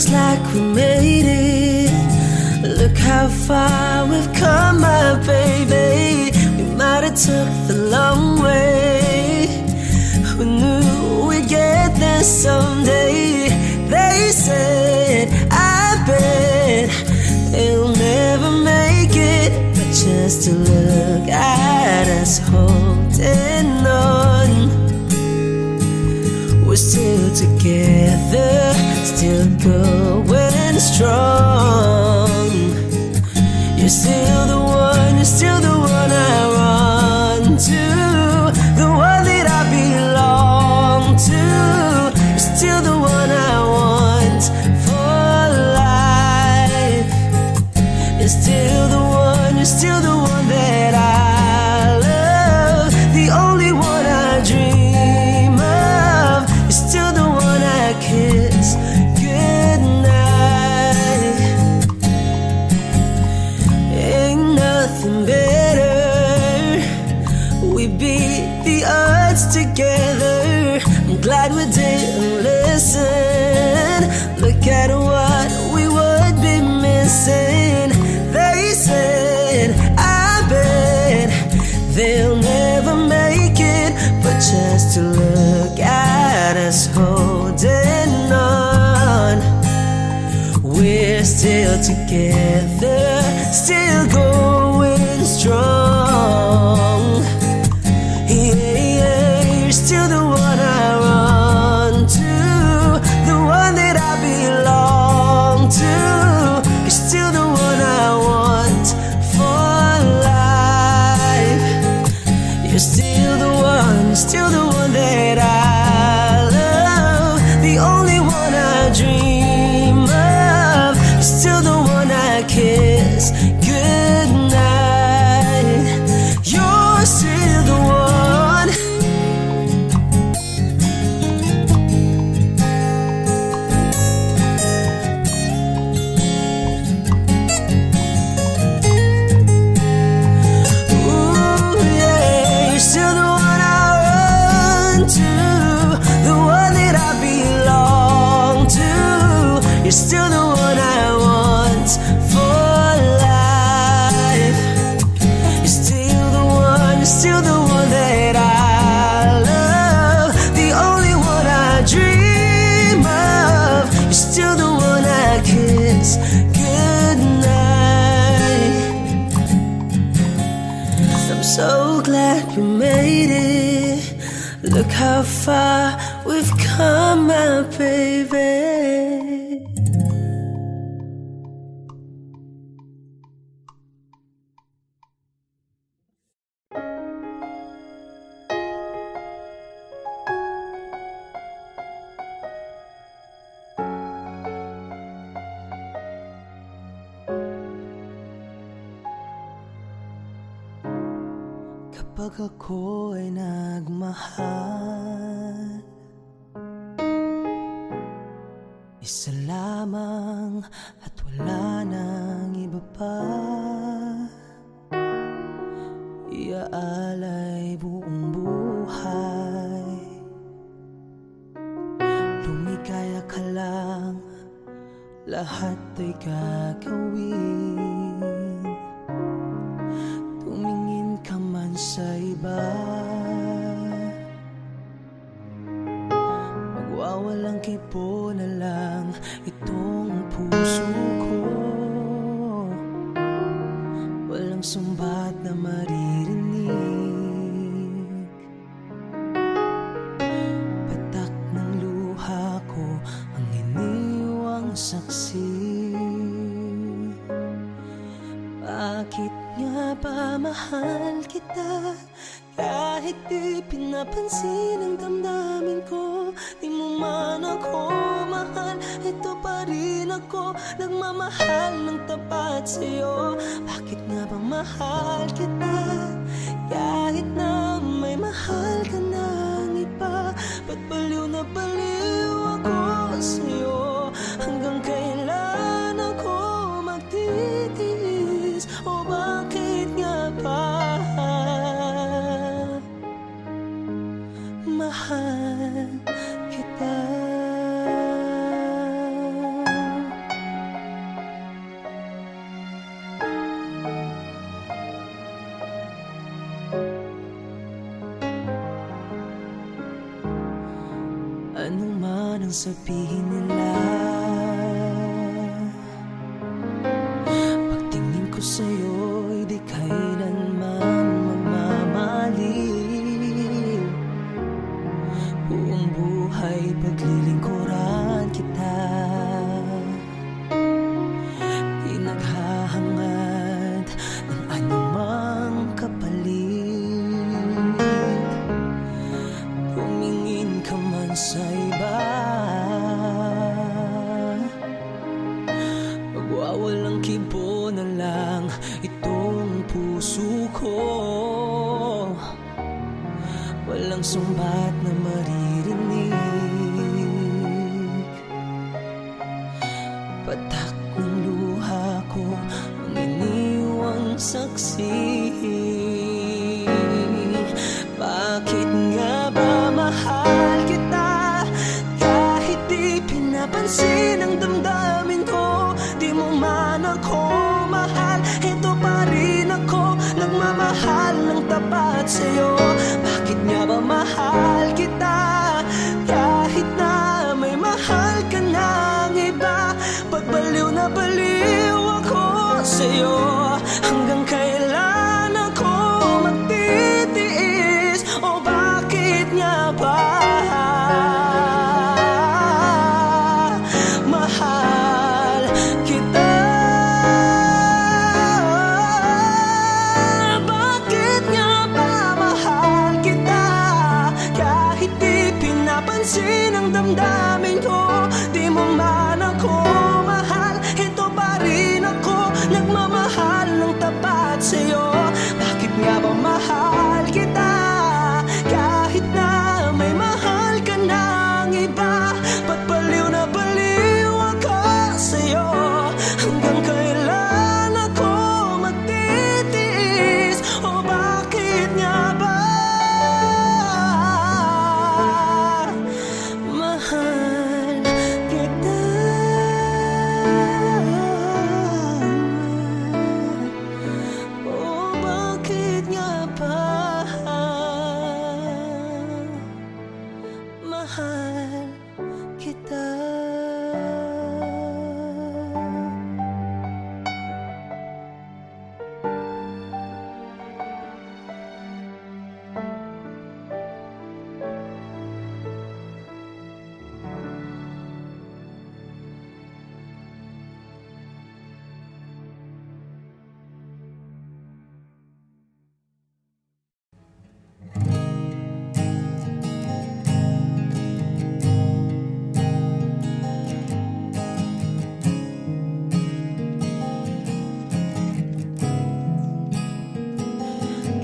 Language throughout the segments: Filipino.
Feels like we made it. Look how far we've come, my baby. We might have took the long way. Who knew we'd get there someday? They said, I bet they'll never make it. But just to look at us holding on, we're still together, still going strong. You're still the one, you're still the one I run to, the one that I belong to. You're still the one I want for life. You're still the one, you're still the one that I love, the only one I dream of. You're still the one I kiss goodnight. Ain't nothing better. We beat the odds together. I'm glad we didn't listen. Look at what we would be missing. They said, I bet they'll never make it. But just to look at us holding on, we're still together, still going strong. Yeah, you're still the one I run to, the one that I belong to. You're still the one I want for life. You're still the one, you're still the one that I love, the only one I dream of. You're still the one I kiss goodnight. You're still the one. Ooh, yeah, you're still the one I run to, the one that I belong to. You're still the one I want for life. You're still the one, you're still the one that I love, the only one I dream of. You're still the one I kiss goodnight. I'm so glad we made it. Look how far we've come, my baby. Kapag ako ay nagmahal, isa lamang at wala nang iba pa. Iaalay buong buhay, lumikaya ka lang, lahat ay gagawin. Tumingin ka man sa iba, magwawalang kipo na lang itong puso ko. Walang sumbat na maririnig, patak ng luha ko ang iniwang saksi. Bakit nga ba mahal kita kahit di pinapansin ang damdamin ko? Di mo man ako mahal, ito pa rin ako, nagmamahal ng tapat sa'yo. Bakit nga ba mahal kita kahit na may mahal ka ng iba? Ba't baliw na baliw ako sa'yo? Hanggang kailan ako magtitiis? O bakit nga ba mahal kita? man sabihin nila, pagtingin ko sa'yo'y di kailanman magmamaliw. Buong buhay paglilingkuran kita, di naghahangad ng anumang kapalit. Tumingin ka man sa iba, magwawalang kibo na lang itong puso ko. Walang sumbat na maririnig, patak ng luha ko ang iniwang saksi. Bakit nga ba mahal kita kahit di pinapansin ang damdamin ko? Di mo man ako mahal, ito pa rin ako nagmamahal ng tapat sa'yo. Bakit nga ba mahal kita kahit na may mahal ka ng iba? Pagbaliw na baliw ako sa'yo, hanggang kailan ako magtitiis? O bakit nga ba mahal kita? Bakit nga ba mahal kita kahit di pinapansin ang damdamin ko? Di mo man ako mahal, ito pa rin ako nagmamahal ng tapat sa'yo. Bakit nga ba mahal kita kahit na may mahal ka ng iba? Pagbaliw na baliw ako sa'yo, hanggang kailan ako magtitiis? O bakit nga ba mahal kita? O bakit nga ba mahal kita?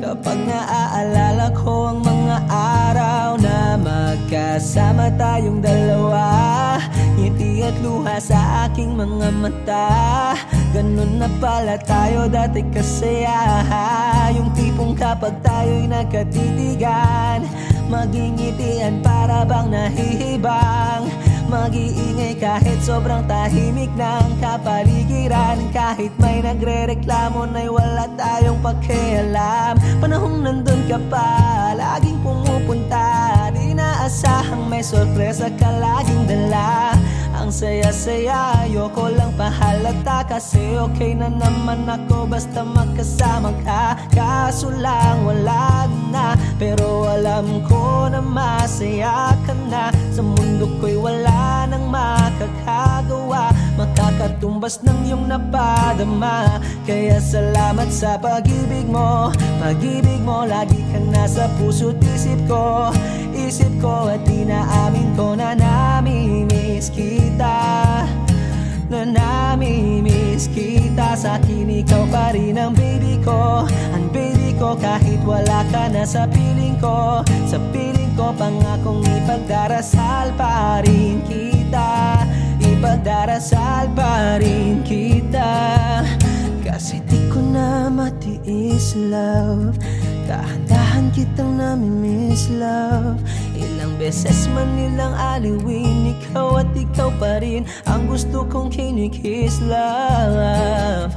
Kapag naaalala ko ang mga araw na magkasama tayong dalawa, ngiti at luha sa aking mga mata. Ganun na pala tayo dati kasaya, yung tipong kapag tayo'y nagkatitigan, magingitian para bang nahihibang. Mag-iingay kahit sobrang tahimik ng kapaligiran, kahit may nagre-reklamo na'y wala tayong pakialam. Panahong nandun ka pa, laging pumupunta, di naasahang may sorpresa ka laging dala. Ang saya-saya, ayoko lang pahalata, kasi okay na naman ako basta magkasama ka. Kaso lang wala na, pero alam ko na masaya ka na. Sa mundo ko'y wala nang makakagawa, makakatumbas ng iyong napadama. Kaya salamat sa pag-ibig mo, pag-ibig mo. Lagi kang nasa puso't isip ko, isip ko. At inaamin ko na namimiss kita, na namimiss kita. Sa akin ikaw pa rin ang baby ko, ang baby ko. Kahit wala ka na sa piling ko, sa piling ko, pangakong ipagdarasal pa rin kita, ipagdarasal pa rin kita. Kasi di ko na matiis, love, dahan-dahan kitang namimiss, love. Ilang beses man nilang aliwin, ikaw at ikaw pa rin ang gusto kong kinikiss, love.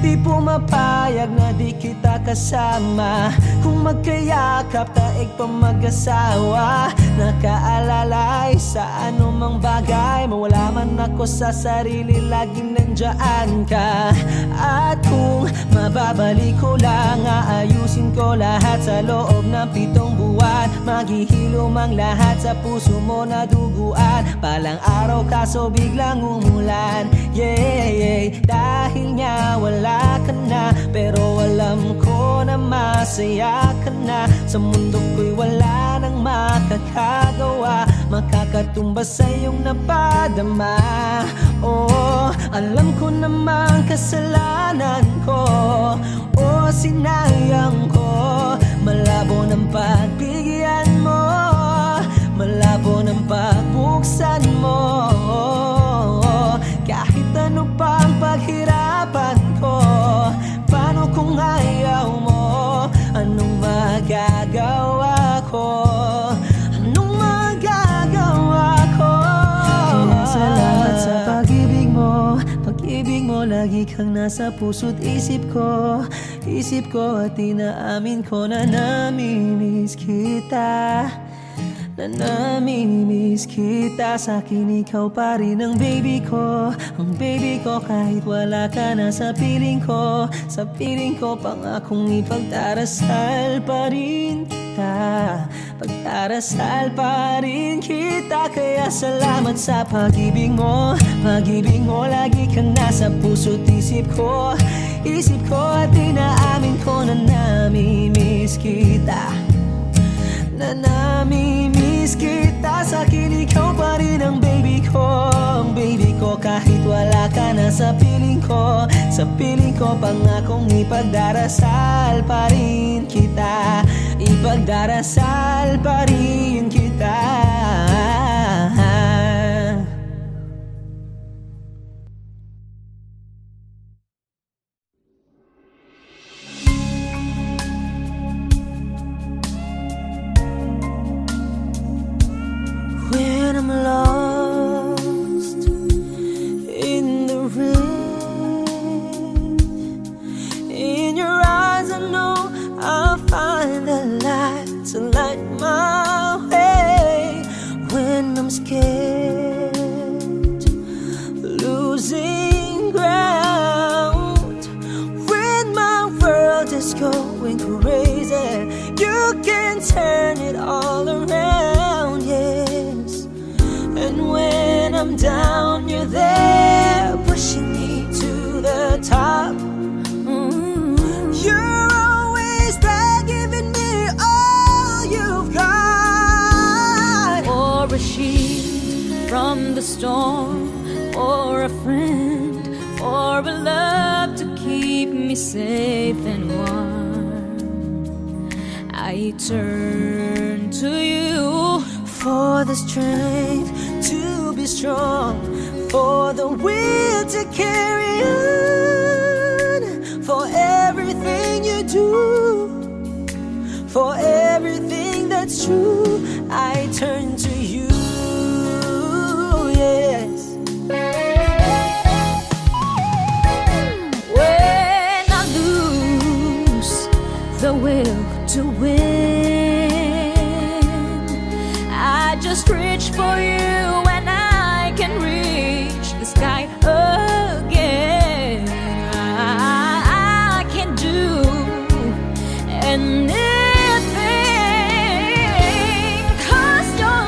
Di pumapayag na di kita kasama. Kung magkayakap taig pa mag-asawa. Nakaalalay sa anumang bagay. Mawala man ako sa sarili, laging nandyan ka. At kung mababalik ko lang, aayusin ko lahat sa loob ng 7 buwan. Maghihilom ang lahat sa puso mo na duguan. Palang araw kaso biglang umulan. Yeah, dahil nga wala ka na, pero alam ko na masaya ka na. Sa mundo ko'y wala nang makakagawa, makakatumbas sa iyong napadama. Oh, alam ko namang kasalanan ko, oh, sinayang ko. Malabo ng pagbigyan mo, malabo ng pagbuksan mo. Kahit ano pang paghirapan ko, paano kung ayaw mo? Anong magagawa ko? Anong magagawa ko? Kaya salamat sa pag-ibig mo. Pag-ibig mo, lagi kang nasa puso't isip ko. Isip ko at inaamin ko na namimiss kita. Na namimiss kita. Sa'kin ikaw pa rin ang baby ko. Ang baby ko kahit wala ka na sa piling ko. Sa piling ko pangakong ipagdarasal pa rin kita. Pagdarasal pa rin kita. Kaya salamat sa pag-ibig mo. Pag-ibig mo, lagi kang nasa puso't isip ko. Isip ko at inaamin ko na namimiss kita. Na namimiss kita. Sa'kin ikaw pa rin ang baby ko. Ang baby ko kahit wala ka na sa piling ko. Sa piling ko pangakong ipagdarasal pa rin kita. Ipagdarasal pa rin kita. When I'm lost in the rain, in your eyes I know I'll find the light to light my way. When I'm scared, losing ground, when my world is going crazy, you can turn it all around, yes. And when I'm down, you're there, pushing me to the top. You're always there, giving me all you've got. Or a shield from the storm, or a friend, or a love to keep me safe and warm. I turn to you for the strength to be strong, for the will to carry on, for everything you do, for everything that's true. I turn to you, yes. When I lose the will to win, I just reach for you and I can reach the sky again. I can do anything, 'cause your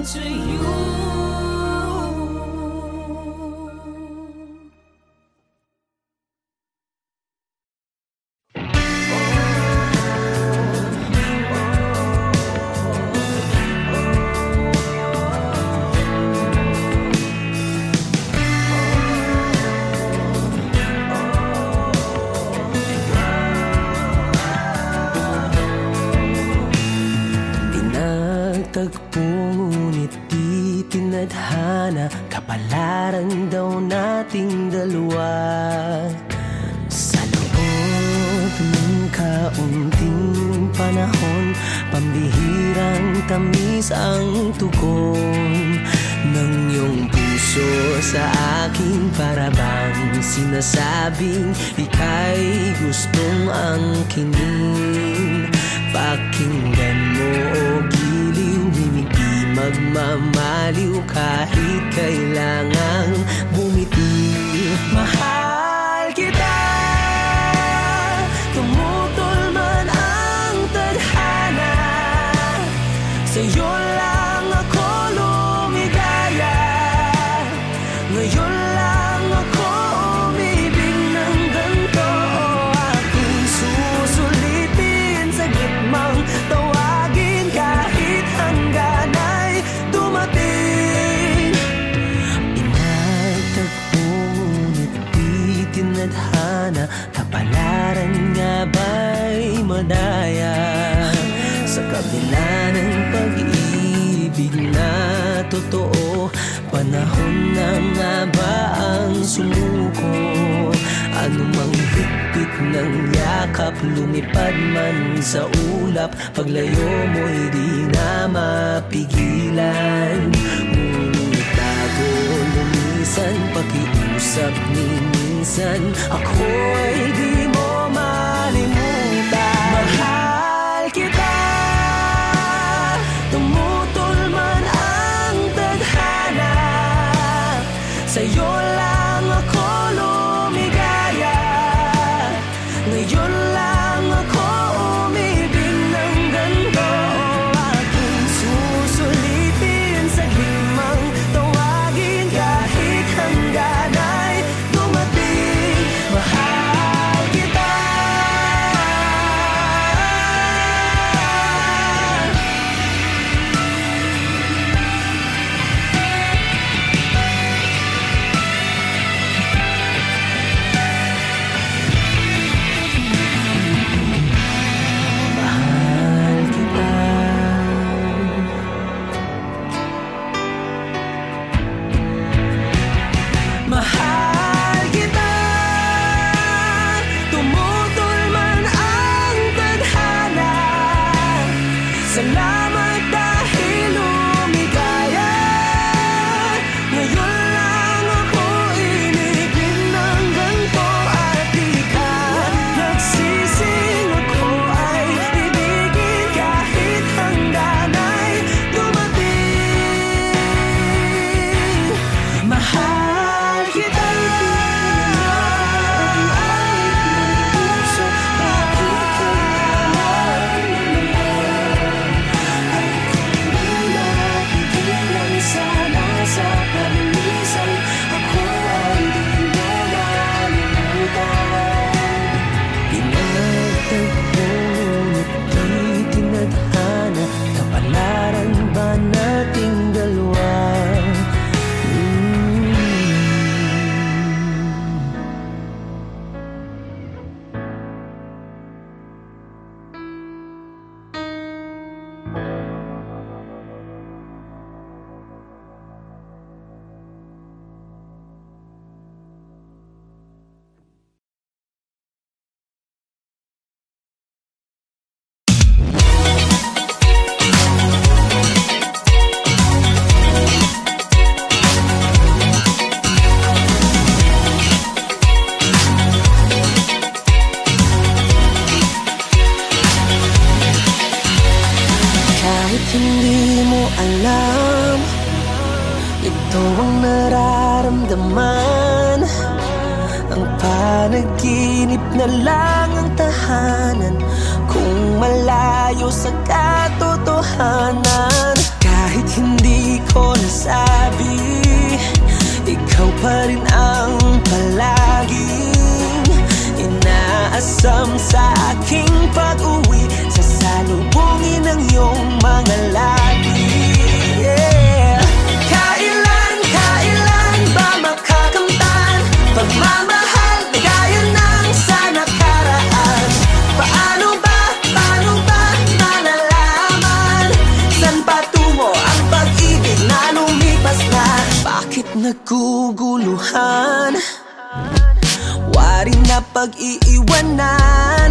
to you. Tagpo ngunit di tinadhana, kapalaran daw nating dalawa. Sa loob ng kaunting panahon, pambihirang tamis ang tugon ng iyong puso sa akin, para bang sinasabing ika'y gustong angkinin. Pakinggan mo o giliw, hindi magmamaliw kahit kailangang bumitiw. Mahal kita, tumutol man ang tadhana, sa'yo lang ako lumigaya. Ngayon lang ako umibig ng ganito, aking susulitin sa gitmang tawagin kahit hanggan ay dumating. Pinagtagpo ngunit di tinadhana, kapalaran nga ba'y madaya? Sa kabila ng pag-ibig na totoo, panahon na nga ba ang sumuko? Anumang higpit ng yakap, lumipad man sa ulap, paglayo mo'y di na mapigilan. Ngunit bago lumisan, pakiusap ni minsan, ako ay di mo malimutan. Mahal kita, tumutol man ang tadhana, sa'yo lang ako lumigaya. Ngayon lang ako umibig ng ganito, aking susulitin sa gitmang tawagin kahit hanggan ay dumating. Mahal kita. Mahal kita, tumutol man ang tadhana, salamat dahil lumigaya. Ngayon lang ako inibig ng ganito, at di ka nagsising ako ay ibigin kahit hanggan ay dumating. Mahal kita, puso bakit kailangan ay kung napigilan sana sa pamimisan, ako ay di mo malimutan. Pinagtagpo ngunit di tinadhana, kapalaran ba nating dalawa? Kahit hindi mo alam, ito ang nararamdaman. Ang panaginip na lang ang tahanan, kung malayo sa katotohanan. Kahit hindi pa rin ang palaging inaasam sa aking pag-uwi. Sasalubungin ang iyong mga labi. Kailan ba makakamtan pagmamahal na gaya ng sa nakaraan? Paano ba malalaman saan patungo ang pag-ibig na lumipas na? Bakit naguguluhan? Wari na pag-iiwanan.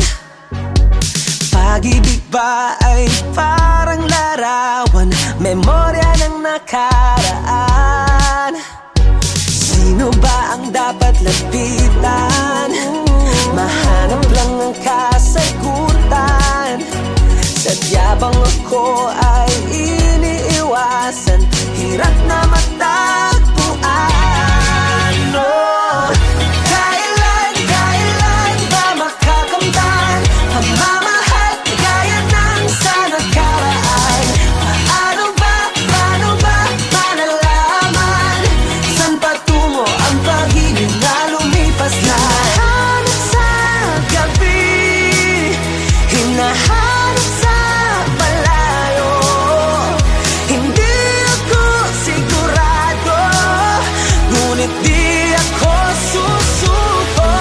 Pag-ibig ba ay parang larawan, memorya ng nakaraan? Sino ba ang dapat lapitan? Mahanap lang ang kasagutan. Sadya bang ako ay iniiwasan? Hirap na matagpuan. Oh, kailan ba makakamtan pagmamahal na gaya ng sa nakaraan? Paano ba malalaman saan patungo ang pag-ibig na lumipas na? Hinahanap sa gabi, hinahanap sa malayo. Hindi ako sigurado, ngunit di ako susuko.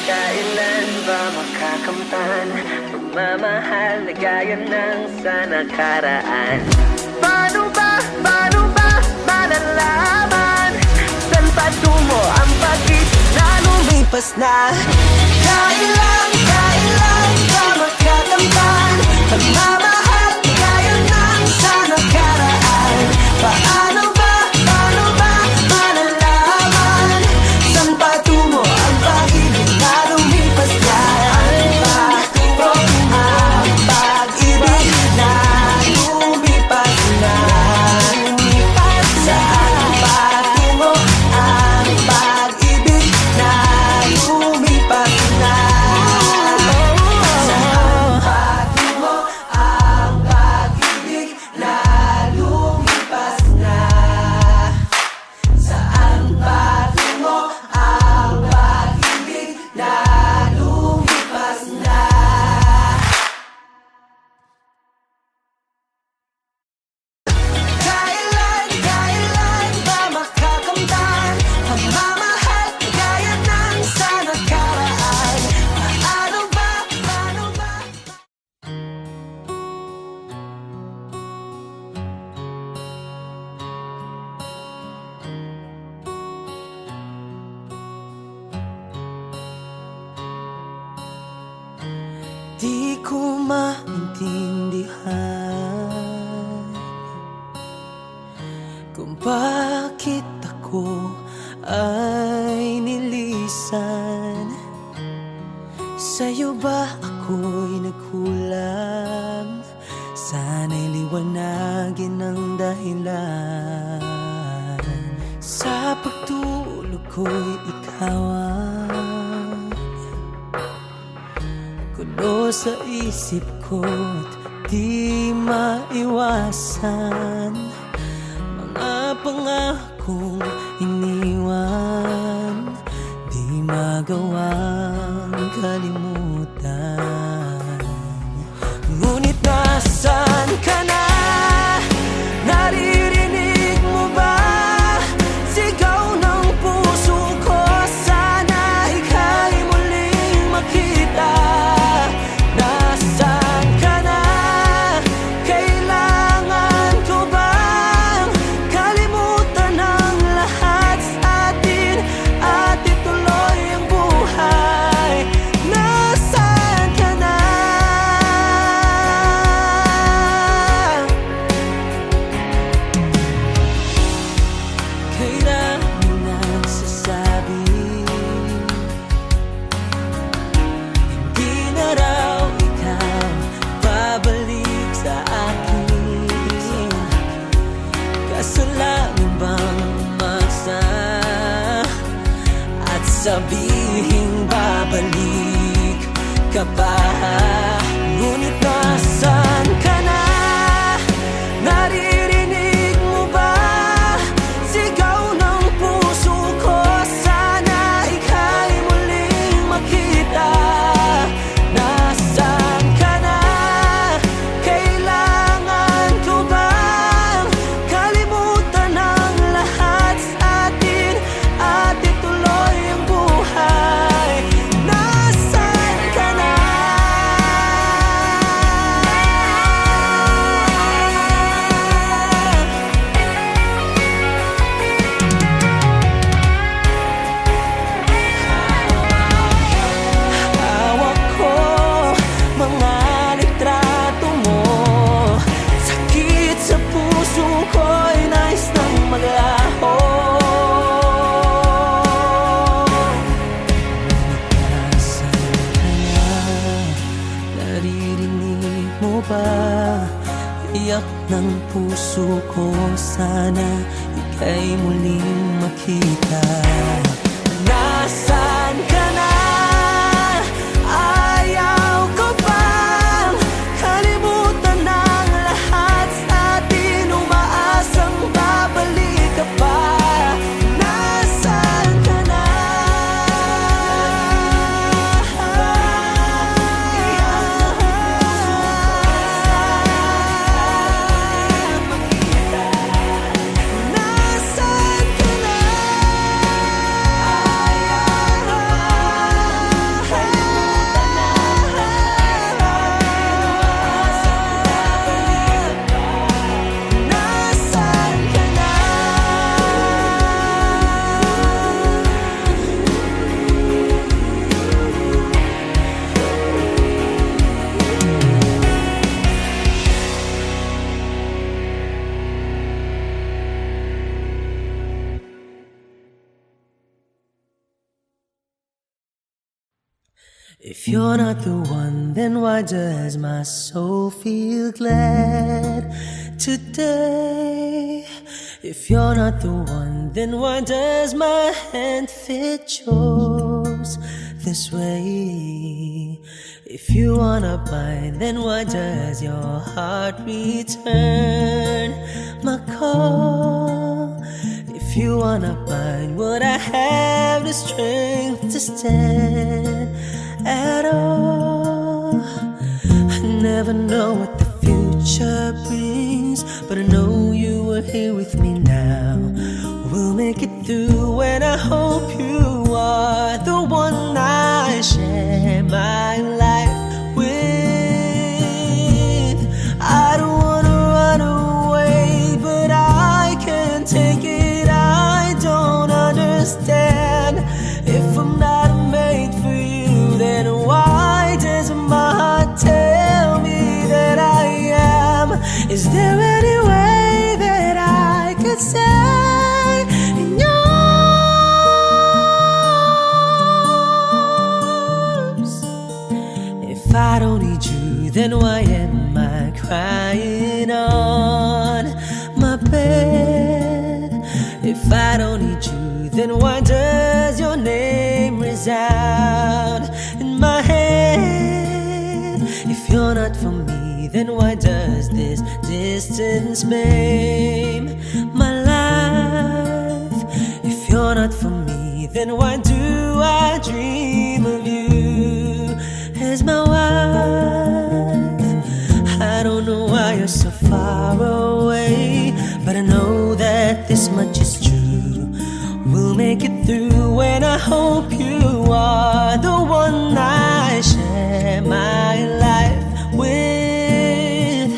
Kailan ba makakamtan pagmamahal na gaya ng sa nakaraan? Paano ba malalaman saan patungo ang pag-ibig na lumipas na? Kailan ba makakamtan pagmamahal na gaya ng sa nakaraan? Paano ba malalaman saan patungo ang pag-ibig na lumipas na? Ang pag-ibig na lumipas na. Saan patungo ang pag-ibig na lumipas na? Saan patungo ang pag-ibig na lumipas na? Saan patungo ang pag-ibig na lumipas na? Kailan ba makakamtan pagmamahal na gaya ng sa nakaraan? Paano ba? Di ko maintindihan kung bakit ako ay nilisan. Sa'yo ba ako'y nagkulang? Sana'y liwanagin ang dahilan. Sa pagtulog ko'y ikaw ang gulo sa isip ko at di maiwasan. Mga pangakong iniwan, di magawang kalimutan. Ngunit nasaan ka na? Naririnig mo ba? Sigaw ng puso ko, sana ika'y muling makita. Nasaan ka na? Kailangan ko bang kalimutan ang lahat sa atin at ituloy ang buhay? Nasaan ka na? Kailangan nagsasabi, hindi na raw ikaw babalik sa akin. Kasalanan bang umaksa at sabihing babalik ka pa? Ngunit nasaan ka na? Naririnig mo ba? Iyak ng puso ko, sana ika'y muling makita. Nasaan ka na? Ayaw ko bang kalimutan ang lahat sa atin, umaasang babalik ka pa? Nasaan ka na? If you're not the one, then why does my soul feel glad today? If you're not the one, then why does my hand fit yours this way? If you are not mine, then why does your heart return my call? If you are not mine, would I have the strength to stand at all? I never know what the future brings, but I know you are here with me now. We'll make it through, and I hope you are the one I share my life with. I don't wanna run away, but I can't take it. I don't understand. If I'm not made for you, then why does my heart tell me that I am? Is there any way that I could say in yours? If I don't need you, then why am I crying on my bed? If I don't need you, then why does your name resound in my head? If you're not for me, then why does this distance maim my life? If you're not for me, then why do I dream of you as my wife? I don't know why you're so far away, but I know that this much is true. We'll make it through, and I hope you are the one I share my life with.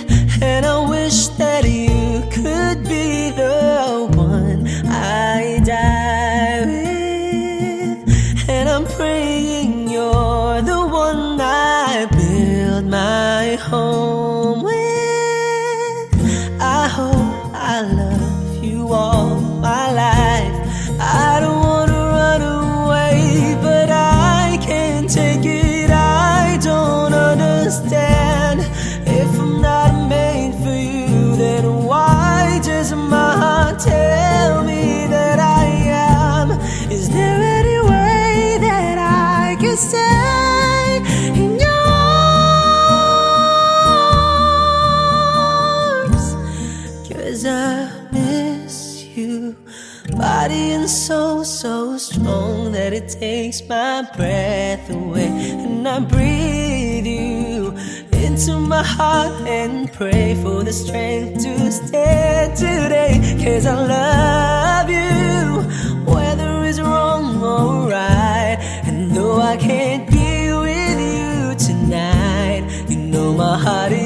And I wish that you could be the one I die with. And I'm praying you're the one I build my home with. I hope I love you all my life. I don't wanna run away, but I can't take it. I don't understand. If I'm not made for you, then why does my heart tell me that I am? Is there any way that I can stay in yours? 'Cause I miss you. Body and soul so strong that it takes my breath away. And I breathe you into my heart and pray for the strength to stand today. 'Cause I love you, whether it's wrong or right. And though I can't be with you tonight, you know my heart is